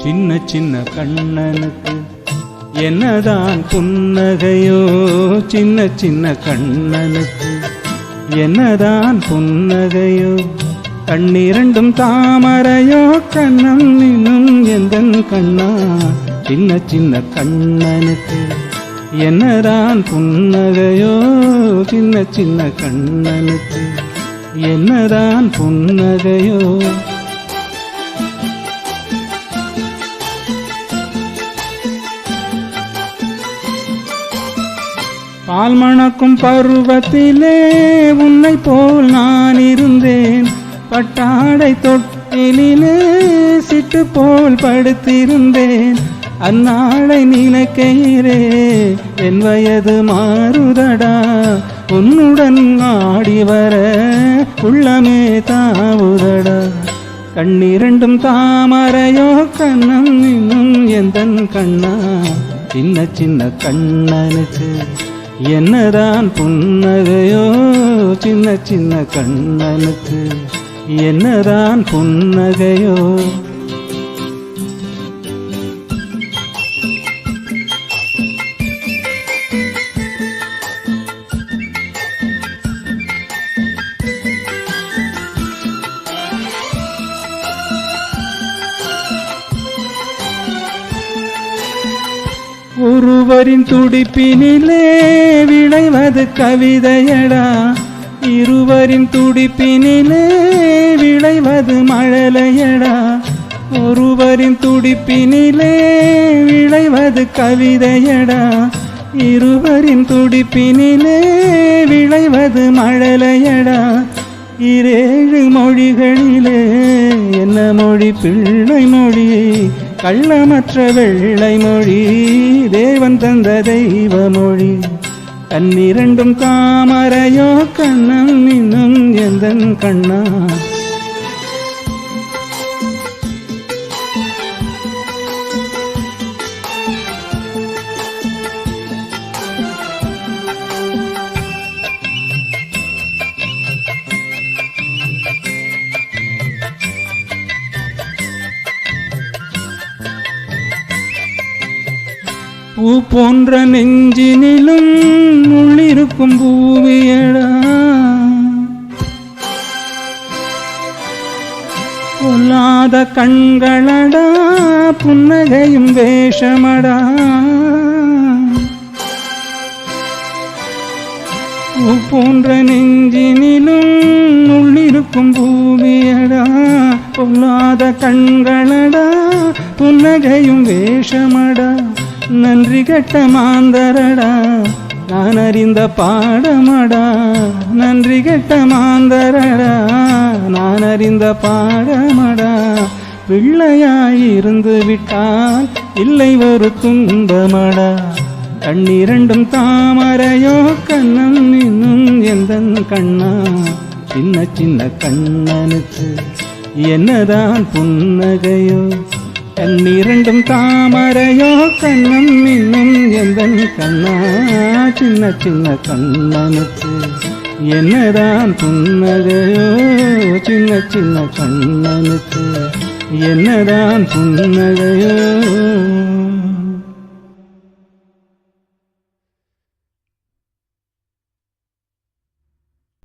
சின்ன சின்ன கண்ணனுக்கு என்னதான் புன்னகையோ, சின்ன சின்ன கண்ணனுக்கு என்னதான் புன்னகையோ, கண்ணிரண்டும் தாமரையோ, கண்ணம் இன்னும் எந்தன் கண்ணா. சின்ன சின்ன கண்ணனுக்கு என்னதான் புன்னகையோ, சின்ன சின்ன கண்ணனுக்கு என்னதான் புன்னகையோ. பால் மணக்கும் பருவத்திலே உன்னை போல் நான் இருந்தேன், பட்டாடை தொட்டிலே சிட்டு போல் படுத்திருந்தேன். அந்நாளை நினைக்கையிலே என் வயது மாறுதடா, உன்னுடன் ஆடி வர உள்ளமே தாவுதடா. கண்ணிரண்டும் தாமரையோ, கண்ணம் இன்னும் எந்தன் கண்ணா. சின்ன சின்ன கண்ணனுக்கு என்னதான் புன்னகையோ, சின்ன சின்ன கண்ணனுக்கு என்னதான் புன்னகையோ. ஒருவரின் துடிப்பினிலே விளைவது கவிதையடா, இருவரின் துடிப்பினிலே விளைவது மழலையடா. ஒருவரின் துடிப்பினிலே விளைவது கவிதையடா, இருவரின் துடிப்பினிலே விளைவது மழலையடா. இரேழு மொழிகளிலே என்ன மொழி பிள்ளை மொழி, கள்ளமற்ற வெள்ளை மொழி, தேவன் தந்த தெய்வ மொழி. கண்ணிரண்டும் தாமரையோ, கண்ணம் இன்னும் எந்தன் கண்ணா. பூ போன்ற நெஞ்சினிலும் உள்ளிருக்கும் பூவியடா, பொல்லாத கண்களடா, புன்னகையும் வேஷமடா. பூ போன்ற நெஞ்சினிலும் உள்ளிருக்கும் பூவியடா, பொல்லாத கண்களடா, புன்னகையும் வேஷமடா. நன்றி கட்ட மாந்தரடா, நான் அறிந்த பாடமடா. நன்றி கட்ட மாந்தரடா, நான் அறிந்த பாடமடா. பிள்ளையாயிருந்து விட்டால் இல்லை ஒரு துன்பமடா. கண்ணிரண்டும் தாமரையோ, கண்ணம் இன்னும் எந்தன் கண்ணா. சின்ன சின்ன கண்ணனுக்கு என்னதான் புன்னகையோ, கண்ணிரண்டும் தாமரையோ, கண்ணம் இன்னும் எந்தன் கண்ணா. சின்ன சின்ன கண்ணனுக்கு என்னதான் புன்னகையோ, சின்ன சின்ன கண்ணனுக்கு என்னதான் புன்னகையோ.